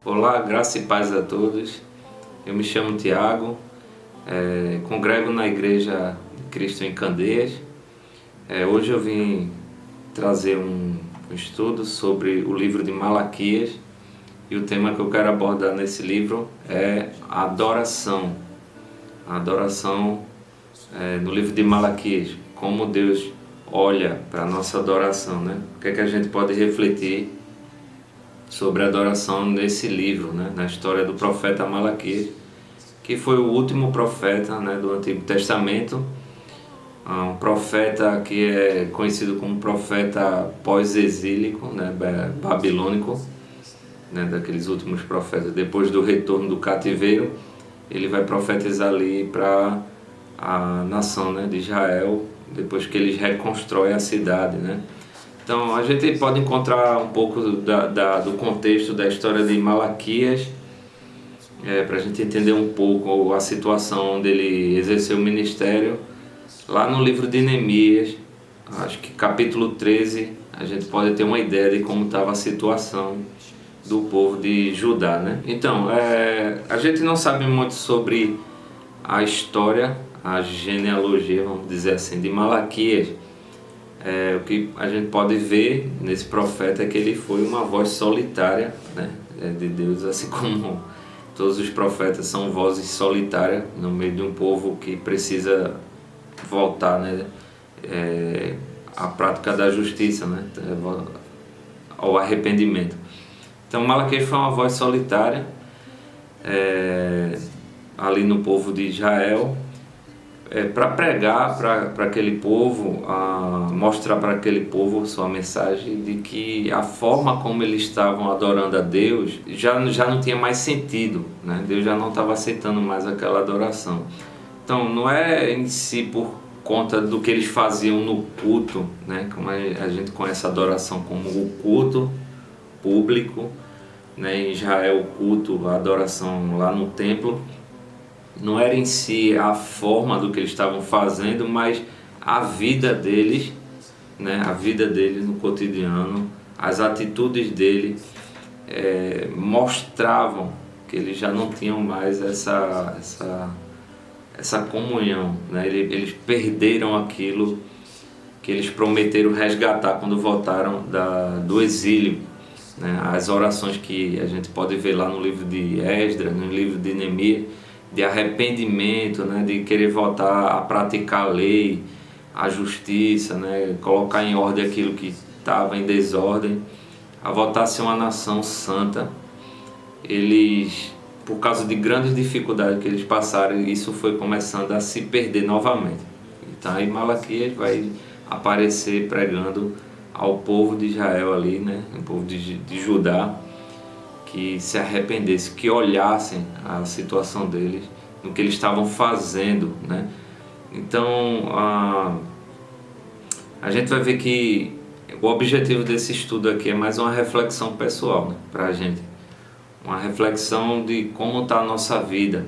Olá, graça e paz a todos. Eu me chamo Tiago, congrego na Igreja de Cristo em Candeias. Hoje eu vim trazer um estudo sobre o livro de Malaquias e o tema que eu quero abordar nesse livro é a adoração. A adoração no livro de Malaquias, como Deus olha para a nossa adoração, né? O que é que a gente pode refletir sobre a adoração nesse livro, né? Na história do profeta Malaquias, que foi o último profeta, né, do Antigo Testamento, um profeta que é conhecido como profeta pós-exílico, né, babilônico, né, daqueles últimos profetas. Depois do retorno do cativeiro, ele vai profetizar ali para a nação, né, de Israel, depois que eles reconstroem a cidade, né? Então a gente pode encontrar um pouco do contexto da história de Malaquias, para a gente entender um pouco a situação onde ele exerceu o ministério. Lá no livro de Neemias, acho que capítulo 13, a gente pode ter uma ideia de como estava a situação do povo de Judá, né? Então, a gente não sabe muito sobre a história, a genealogia, vamos dizer assim, de Malaquias. O que a gente pode ver nesse profeta é que ele foi uma voz solitária, né, de Deus, assim como todos os profetas são vozes solitárias no meio de um povo que precisa voltar, né, à prática da justiça, né, ao arrependimento. Então Malaquias foi uma voz solitária ali no povo de Israel, para pregar para aquele povo, mostrar para aquele povo sua mensagem de que a forma como eles estavam adorando a Deus já não tinha mais sentido, né? Deus já não estava aceitando mais aquela adoração. Então não é em si por conta do que eles faziam no culto, né? Como a gente conhece a adoração como o culto público, né? Em Israel o culto, a adoração lá no templo, não era em si a forma do que eles estavam fazendo, mas a vida deles, né? A vida deles no cotidiano, as atitudes deles mostravam que eles já não tinham mais essa comunhão, né? Eles perderam aquilo que eles prometeram resgatar quando voltaram do exílio, né? As orações que a gente pode ver lá no livro de Esdras, no livro de Neemias, de arrependimento, né, de querer voltar a praticar a lei, a justiça, né, colocar em ordem aquilo que estava em desordem, a voltar a ser uma nação santa. Eles, por causa de grandes dificuldades que eles passaram, isso foi começando a se perder novamente. Então aí Malaquias vai aparecer pregando ao povo de Israel ali, né, o povo de Judá, que se arrependesse, que olhassem a situação deles, no que eles estavam fazendo, né? Então a gente vai ver que o objetivo desse estudo aqui é mais uma reflexão pessoal, né, para a gente, uma reflexão de como está a nossa vida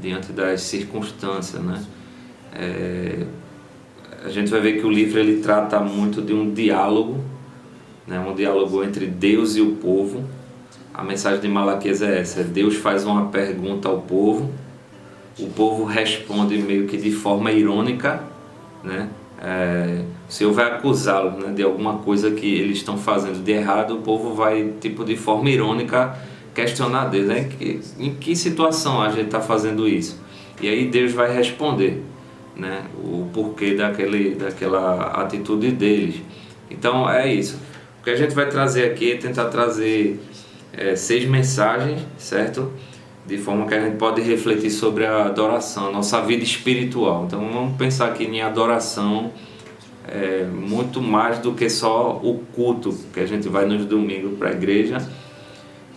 diante das circunstâncias, né? A gente vai ver que o livro ele trata muito de um diálogo, né, um diálogo entre Deus e o povo. A mensagem de Malaquias é essa: Deus faz uma pergunta ao povo, o povo responde meio que de forma irônica, né? O Senhor vai acusá-lo, né, de alguma coisa que eles estão fazendo de errado. O povo vai, tipo, de forma irônica questionar Deus, né? Em que situação a gente está fazendo isso? E aí Deus vai responder, né, o porquê daquela atitude deles. Então é isso. O que a gente vai trazer aqui é tentar trazer 6 mensagens, certo? De forma que a gente pode refletir sobre a adoração, a nossa vida espiritual. Então vamos pensar aqui em adoração muito mais do que só o culto que a gente vai nos domingos para a igreja,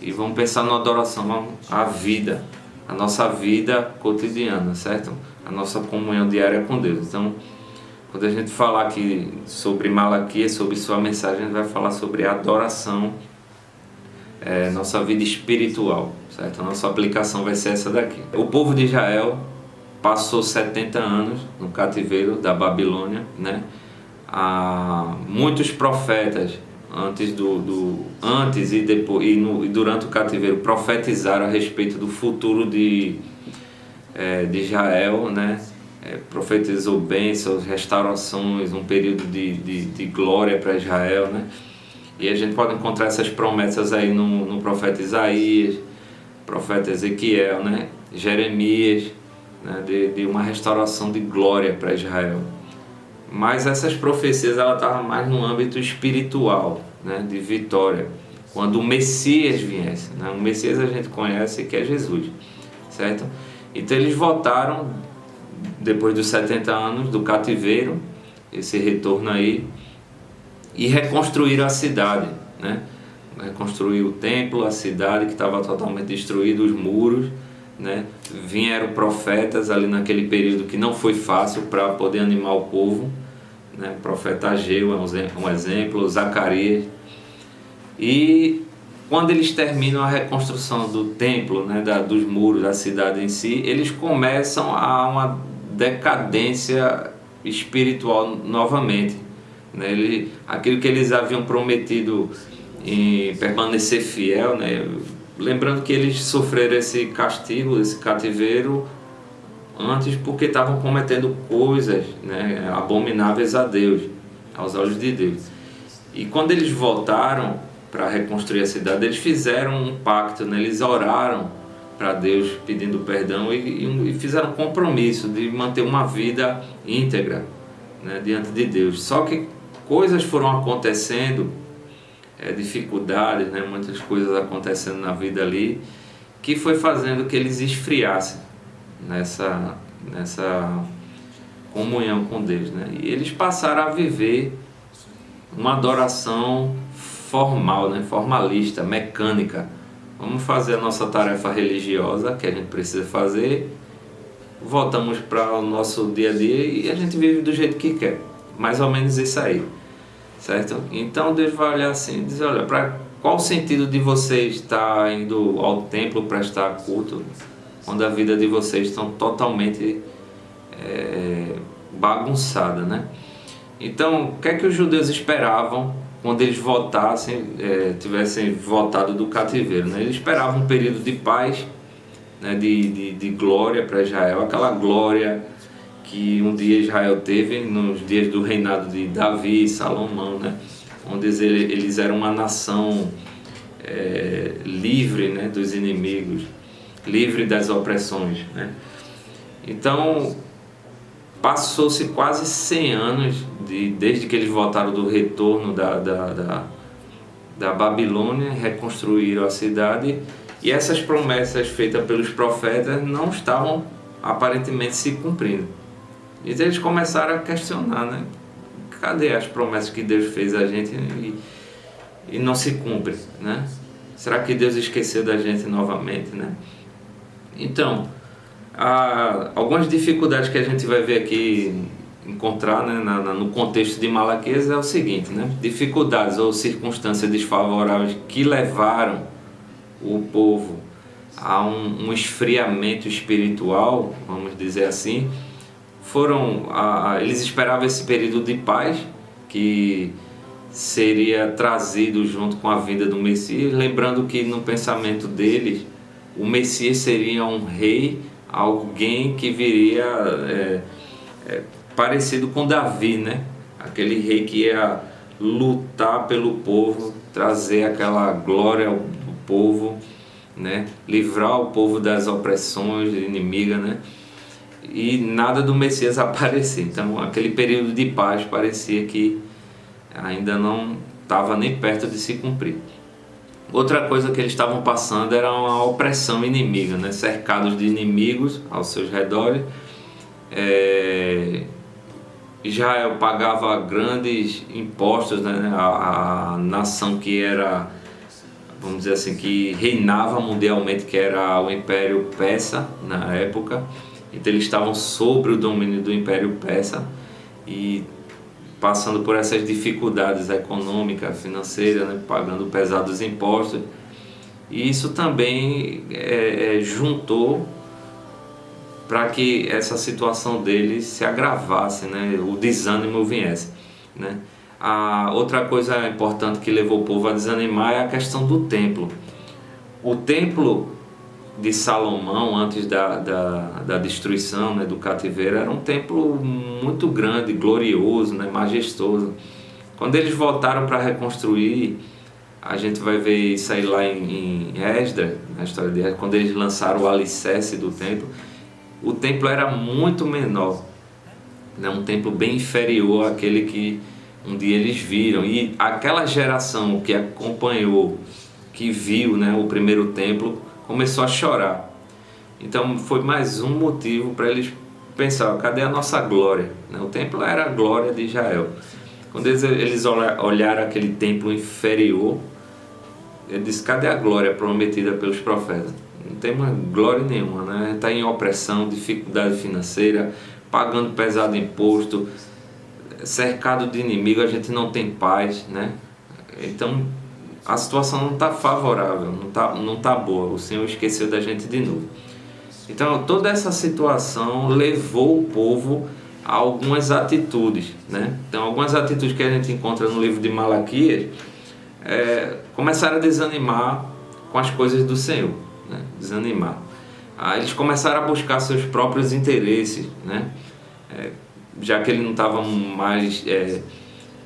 e vamos pensar na adoração, a vida, a nossa vida cotidiana, certo? A nossa comunhão diária com Deus. Então, quando a gente falar aqui sobre Malaquias, sobre sua mensagem, a gente vai falar sobre a adoração, nossa vida espiritual, certo? A nossa aplicação vai ser essa daqui. O povo de Israel passou 70 anos no cativeiro da Babilônia, né? muitos profetas antes e depois e durante o cativeiro profetizaram a respeito do futuro de Israel, né? Profetizou bênçãos, restaurações, um período de glória para Israel, né? E a gente pode encontrar essas promessas aí no profeta Isaías, profeta Ezequiel, né? Jeremias, né? De uma restauração de glória para Israel. Mas essas profecias ela estavam mais no âmbito espiritual, né? De vitória, quando o Messias viesse, né? O Messias a gente conhece que é Jesus, certo? Então eles voltaram depois dos 70 anos do cativeiro, esse retorno aí, e reconstruíram a cidade, né? Reconstruíram o templo, a cidade que estava totalmente destruída, os muros, né? Vieram profetas ali naquele período que não foi fácil para poder animar o povo, né? O profeta Ageu é um exemplo, Zacarias. E quando eles terminam a reconstrução do templo, né? Dos muros da cidade em si, eles começam a uma decadência espiritual novamente, né? Aquilo que eles haviam prometido em permanecer fiel, né? Lembrando que eles sofreram esse castigo, esse cativeiro antes porque estavam cometendo coisas, né, abomináveis a Deus, aos olhos de Deus. E quando eles voltaram para reconstruir a cidade, eles fizeram um pacto, né? Eles oraram para Deus pedindo perdão e fizeram um compromisso de manter uma vida íntegra, né, diante de Deus. Só que coisas foram acontecendo, dificuldades, né, muitas coisas acontecendo na vida ali, que foi fazendo que eles esfriassem nessa comunhão com Deus, né? E eles passaram a viver uma adoração formal, né, formalista, mecânica. Vamos fazer a nossa tarefa religiosa que a gente precisa fazer, voltamos para o nosso dia a dia e a gente vive do jeito que quer. Mais ou menos isso aí, certo? Então Deus vai olhar assim e dizer, olha, para qual o sentido de vocês estar indo ao templo prestar culto quando a vida de vocês está totalmente bagunçada, né? Então, o que é que os judeus esperavam quando eles voltassem, tivessem voltado do cativeiro, né? Eles esperavam um período de paz, né? de glória para Israel, aquela glória que um dia Israel teve nos dias do reinado de Davi e Salomão, né? Onde eles eram uma nação livre, né? Dos inimigos, livre das opressões, né? Então, passou-se quase 100 anos desde que eles voltaram do retorno da Babilônia, reconstruíram a cidade, e essas promessas feitas pelos profetas não estavam aparentemente se cumprindo. E eles começaram a questionar, né? Cadê as promessas que Deus fez a gente e não se cumpre, né? Será que Deus esqueceu da gente novamente, né? Então, algumas dificuldades que a gente vai ver aqui, encontrar, né, no contexto de Malaquias é o seguinte, né? Dificuldades ou circunstâncias desfavoráveis que levaram o povo a um esfriamento espiritual, vamos dizer assim, eles esperavam esse período de paz que seria trazido junto com a vinda do Messias, lembrando que no pensamento deles o Messias seria um rei, alguém que viria parecido com Davi, né? Aquele rei que ia lutar pelo povo, trazer aquela glória ao povo, né? Livrar o povo das opressões inimigas, né? E nada do Messias aparecer. Então aquele período de paz parecia que ainda não estava nem perto de se cumprir. Outra coisa que eles estavam passando era uma opressão inimiga, né? Cercados de inimigos aos seus redores. Israel pagava grandes impostos, né? A nação que era, vamos dizer assim, que reinava mundialmente, que era o Império Persa na época. Então eles estavam sob o domínio do Império Persa e passando por essas dificuldades econômicas, financeiras, né? Pagando pesados impostos. E isso também juntou para que essa situação deles se agravasse, né? O desânimo viesse. né? A outra coisa importante que levou o povo a desanimar é a questão do templo. O templo de Salomão, antes da destruição, né, do cativeiro, era um templo muito grande, glorioso, né, majestoso. Quando eles voltaram para reconstruir, a gente vai ver isso aí lá em Esdras, na história de Esdras, quando eles lançaram o alicerce do templo, o templo era muito menor, né, um templo bem inferior àquele que um dia eles viram. E aquela geração que acompanhou, que viu, né, o primeiro templo, começou a chorar. Então foi mais um motivo para eles pensar, cadê a nossa glória? O templo era a glória de Israel. Quando eles olharam aquele templo inferior, ele disse, cadê a glória prometida pelos profetas? Não tem mais glória nenhuma, né? Está em opressão, dificuldade financeira, pagando pesado imposto, cercado de inimigo, a gente não tem paz, né? Então a situação não está favorável, não tá boa. O Senhor esqueceu da gente de novo. Então toda essa situação levou o povo a algumas atitudes, né? Então algumas atitudes que a gente encontra no livro de Malaquias começaram a desanimar com as coisas do Senhor, né? Desanimar. Eles começaram a buscar seus próprios interesses, né? Já que eles não estavam mais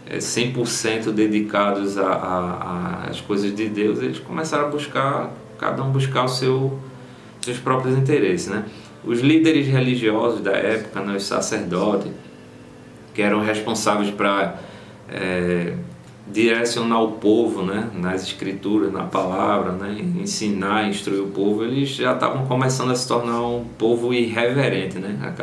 100% dedicados às coisas de Deus, eles começaram a buscar, cada um buscar seus próprios interesses, né? Os líderes religiosos da época, né, os sacerdotes, que eram responsáveis para direcionar o povo, né, nas escrituras, na palavra, né, ensinar, instruir o povo, eles já estavam começando a se tornar um povo irreverente, né?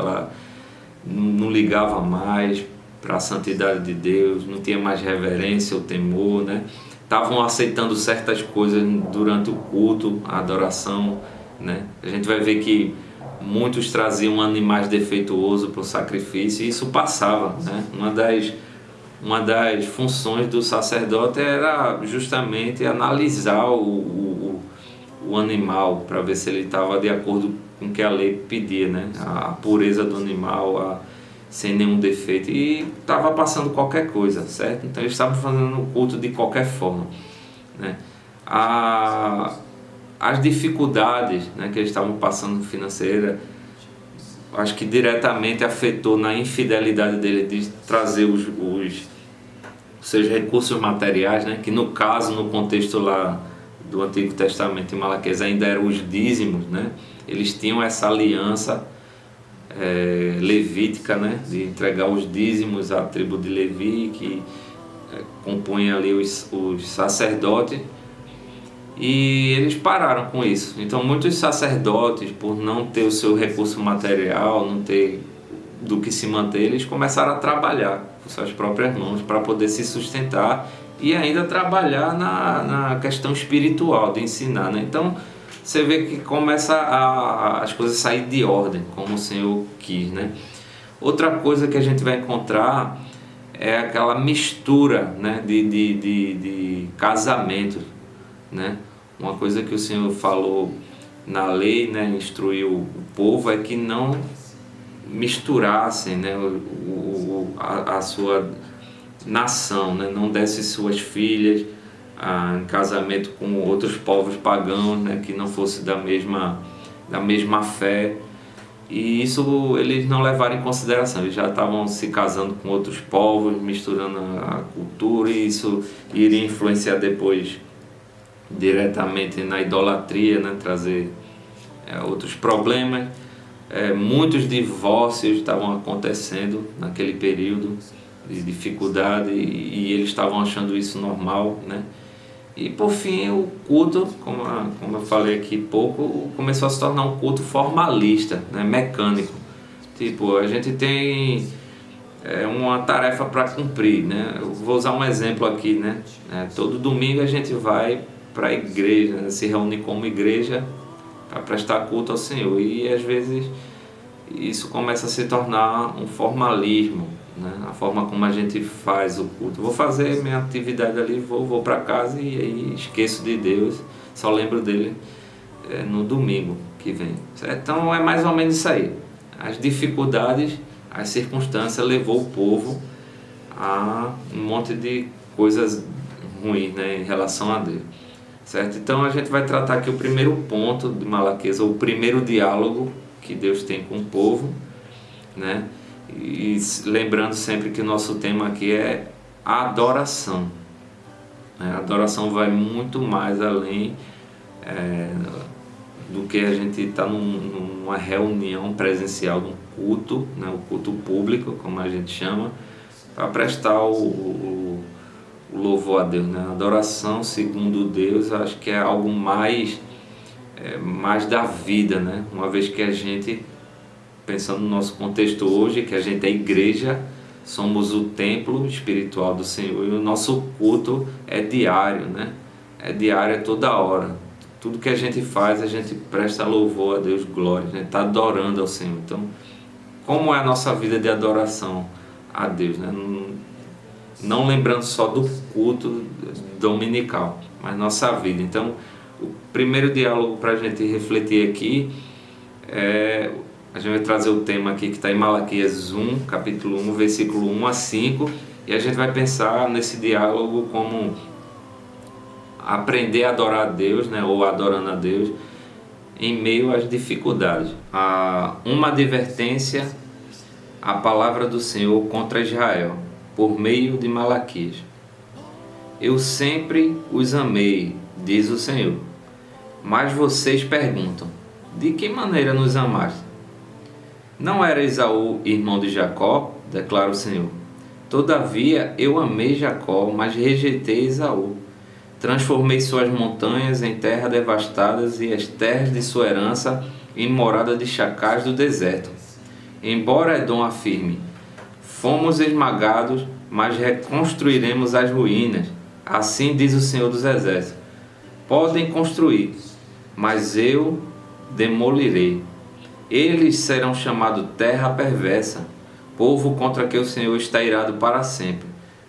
Não ligava mais para a santidade de Deus, não tinha mais reverência ou temor, né? Estavam aceitando certas coisas durante o culto, a adoração, né? A gente vai ver que muitos traziam animais defeituosos para o sacrifício e isso passava, né? Uma das funções do sacerdote era justamente analisar o animal para ver se ele estava de acordo com o que a lei pedia, né? A pureza do animal, sem nenhum defeito, e estava passando qualquer coisa, certo? Então eles estavam fazendo o culto de qualquer forma, né? As dificuldades, né, que eles estavam passando financeira, acho que diretamente afetou na infidelidade dele de trazer os seus recursos materiais, né, que no caso, no contexto lá do Antigo Testamento em Malaquias ainda eram os dízimos, né? Eles tinham essa aliança levítica, né, de entregar os dízimos à tribo de Levi, que compunha ali os sacerdotes, e eles pararam com isso. Então muitos sacerdotes, por não ter o seu recurso material, não ter do que se manter, eles começaram a trabalhar com suas próprias mãos para poder se sustentar e ainda trabalhar na questão espiritual de ensinar, né? Então você vê que começa as coisas a sair de ordem, como o Senhor quis, né? Outra coisa que a gente vai encontrar é aquela mistura, né, de casamentos, né? Uma coisa que o Senhor falou na lei, né, instruiu o povo, é que não misturassem, né, a sua nação, né? Não desse suas filhas em casamento com outros povos pagãos, né, que não fosse da mesma fé. E isso eles não levaram em consideração, eles já estavam se casando com outros povos, misturando a cultura, e isso iria influenciar depois diretamente na idolatria, né, trazer outros problemas. Muitos divórcios estavam acontecendo naquele período de dificuldade e eles estavam achando isso normal, né? E por fim o culto, como eu falei aqui pouco, começou a se tornar um culto formalista, né, mecânico. Tipo, a gente tem uma tarefa para cumprir, né? Eu vou usar um exemplo aqui, né? Todo domingo a gente vai para a igreja, né? Se reúne como igreja para prestar culto ao Senhor, e às vezes isso começa a se tornar um formalismo, né? A forma como a gente faz o culto. Vou fazer minha atividade ali, vou para casa e aí esqueço de Deus, só lembro dele no domingo que vem, certo? Então é mais ou menos isso aí. As dificuldades, as circunstâncias levou o povo a um monte de coisas ruins, né, em relação a Deus, certo? Então a gente vai tratar aqui o primeiro ponto de Malaquias, ou o primeiro diálogo que Deus tem com o povo, né? E lembrando sempre que o nosso tema aqui é adoração, né? A adoração vai muito mais além do que a gente está numa reunião presencial, num culto, né? O culto público, como a gente chama, para prestar o louvor a Deus, né? A adoração segundo Deus, eu acho que é algo mais da vida, né? Uma vez que a gente, pensando no nosso contexto hoje, que a gente é igreja, somos o templo espiritual do Senhor, e o nosso culto é diário, né? É diário, é toda hora. Tudo que a gente faz, a gente presta louvor a Deus, glória, a gente está adorando ao Senhor. Então, como é a nossa vida de adoração a Deus, né? Não lembrando só do culto dominical, mas nossa vida. Então, o primeiro diálogo para a gente refletir aqui a gente vai trazer o tema aqui que está em Malaquias 1, capítulo 1, versículo 1 a 5, e a gente vai pensar nesse diálogo como aprender a adorar a Deus, né, ou adorando a Deus, em meio às dificuldades. Uma advertência, a palavra do Senhor contra Israel, por meio de Malaquias. Eu sempre os amei, diz o Senhor. Mas vocês perguntam, de que maneira nos amaste? Não era Esaú irmão de Jacó? Declara o Senhor. Todavia eu amei Jacó, mas rejeitei Esaú. Transformei suas montanhas em terra devastadas e as terras de sua herança em morada de chacais do deserto. Embora Edom afirme, fomos esmagados, mas reconstruiremos as ruínas. Assim diz o Senhor dos Exércitos. Podem construir, mas eu demolirei. Eles serão chamados terra perversa, povo contra que o Senhor está irado para sempre.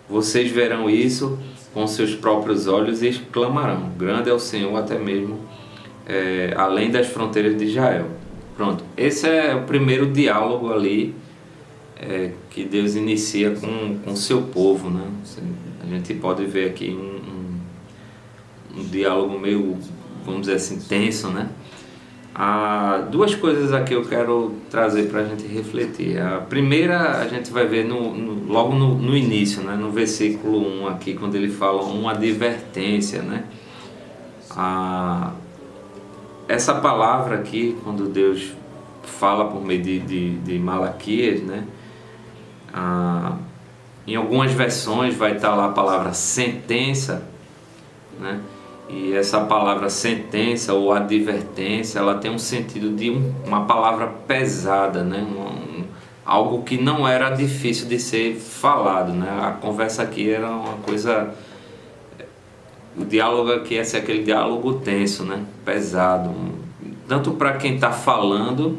Vocês verão isso com seus próprios olhos e exclamarão, grande é o Senhor até mesmo além das fronteiras de Israel. Pronto, esse é o primeiro diálogo ali que Deus inicia com o seu povo, né? A gente pode ver aqui um diálogo meio, vamos dizer assim, tenso, né? Duas coisas aqui eu quero trazer para a gente refletir. A primeira a gente vai ver logo no início, né? No versículo 1 aqui, quando ele fala uma advertência, né? Essa palavra aqui, quando Deus fala por meio de Malaquias, né? Em algumas versões vai estar lá a palavra sentença, né? E essa palavra sentença ou advertência, ela tem um sentido de uma palavra pesada, né? Algo que não era difícil de ser falado, né? A conversa aqui era uma coisa... O diálogo aqui é aquele diálogo tenso, né? Pesado. Tanto para quem está falando,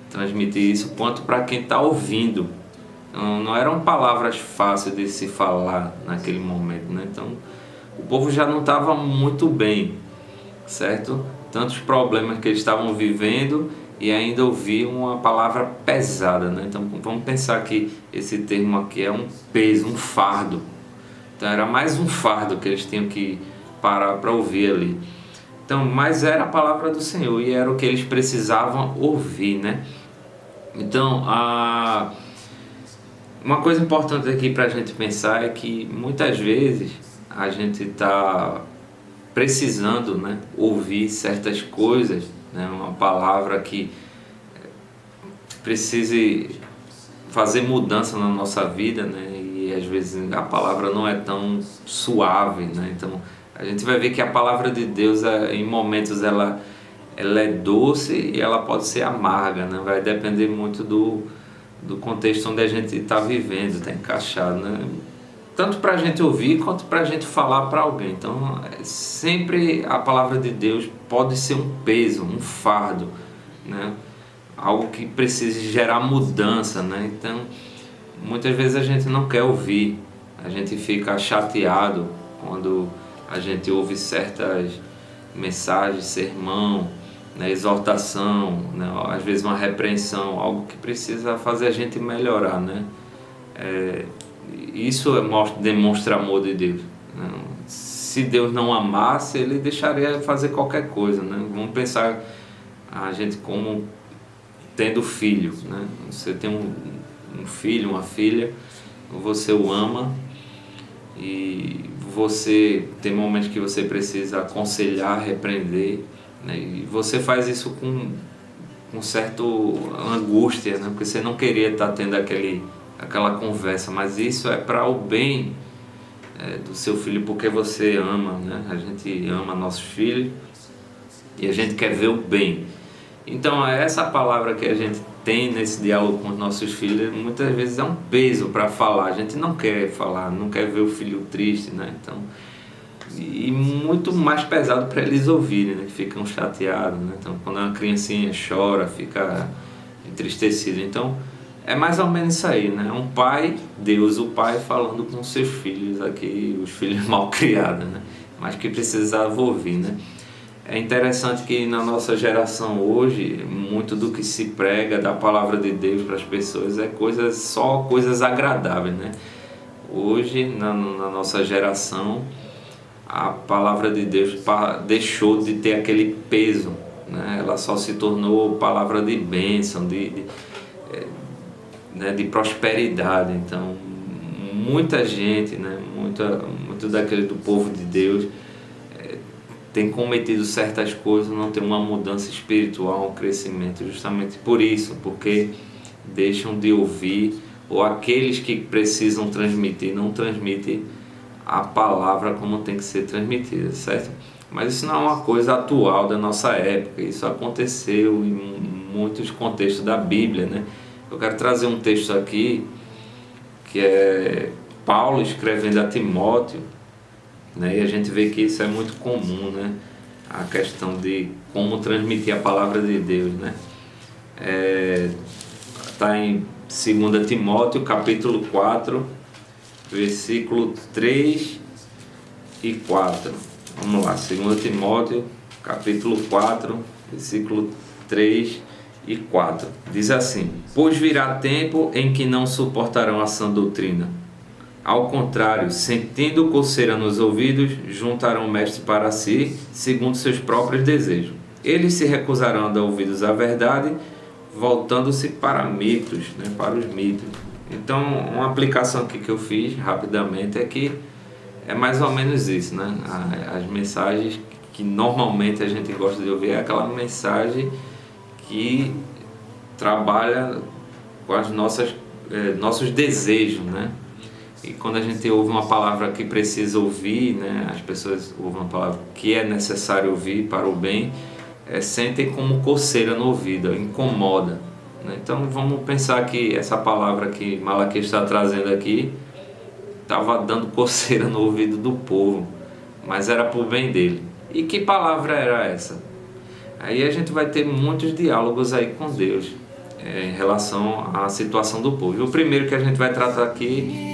transmitir isso, quanto para quem está ouvindo. Não eram palavras fáceis de se falar naquele momento, né? Então, o povo já não estava muito bem, certo? Tantos problemas que eles estavam vivendo e ainda ouviam uma palavra pesada, né? Então vamos pensar que esse termo aqui é um peso, um fardo. Então era mais um fardo que eles tinham que parar para ouvir ali. Então, mas era a palavra do Senhor e era o que eles precisavam ouvir, né? Então, uma coisa importante aqui para a gente pensar é que muitas vezes a gente está precisando, né, ouvir certas coisas, né, uma palavra que precise fazer mudança na nossa vida, né, e às vezes a palavra não é tão suave, né, então a gente vai ver que a palavra de Deus em momentos ela é doce e ela pode ser amarga, né, vai depender muito do contexto onde a gente está vivendo, está encaixado, né? Tanto para a gente ouvir quanto para a gente falar para alguém. Então, sempre a palavra de Deus pode ser um peso, um fardo, né? Algo que precise gerar mudança, né? Então, muitas vezes a gente não quer ouvir, a gente fica chateado quando a gente ouve certas mensagens, sermão, né? Exortação, né? Às vezes uma repreensão, algo que precisa fazer a gente melhorar, né? Isso demonstra amor de Deus, né? Se Deus não amasse, ele deixaria fazer qualquer coisa, né? Vamos pensar a gente como tendo filho, né? Você tem um filho, uma filha, você o ama e você tem momentos que você precisa aconselhar, repreender, né? E você faz isso com certo angústia, né? Porque você não queria estar tendo aquela conversa, mas isso é para o bem do seu filho, porque você ama, né? A gente ama nossos filhos e a gente quer ver o bem. Então essa palavra que a gente tem nesse diálogo com os nossos filhos, muitas vezes é um peso para falar. A gente não quer falar, não quer ver o filho triste, né? Então, e muito mais pesado para eles ouvirem, né? Que ficam chateados, né? Então, quando uma criancinha chora, fica entristecido. Então, é mais ou menos isso aí, né? Um pai, Deus, o pai, falando com seus filhos aqui, os filhos mal criados, né? Mas que precisavam ouvir, né? É interessante que na nossa geração hoje, muito do que se prega da palavra de Deus para as pessoas é só coisas agradáveis, né? Hoje, na nossa geração, a palavra de Deus deixou de ter aquele peso, né? Ela só se tornou palavra de bênção, de prosperidade. Então, muita gente, né? Muito daquele do povo de Deus tem cometido certas coisas, não tem uma mudança espiritual, um crescimento, justamente por isso, porque deixam de ouvir, ou aqueles que precisam transmitir não transmitem a palavra como tem que ser transmitida, certo? Mas isso não é uma coisa atual da nossa época, isso aconteceu em muitos contextos da Bíblia, né? Eu quero trazer um texto aqui que é Paulo escrevendo a Timóteo, né? E a gente vê que isso é muito comum, né? A questão de como transmitir a palavra de Deus, né? Está em 2 Timóteo capítulo 4, versículo 3 e 4. Vamos lá, 2 Timóteo capítulo 4, versículo 3 e 4. Diz assim: pois virá tempo em que não suportarão a sã doutrina. Ao contrário, sentindo coceira nos ouvidos, juntarão o mestre para si, segundo seus próprios desejos. Eles se recusarão a dar ouvidos à verdade, voltando-se para mitos, né, para os mitos. Então, uma aplicação aqui que eu fiz rapidamente é que é mais ou menos isso, né? As mensagens que normalmente a gente gosta de ouvir é aquela mensagem que trabalha com as nossos desejos, né? E quando a gente ouve uma palavra que precisa ouvir, né, as pessoas ouvem uma palavra que é necessário ouvir para o bem, sentem como coceira no ouvido, incomoda, né? Então vamos pensar que essa palavra que Malaquias está trazendo aqui estava dando coceira no ouvido do povo, mas era para o bem dele. E que palavra era essa? Aí a gente vai ter muitos diálogos aí com Deus em relação à situação do povo. E o primeiro que a gente vai tratar aqui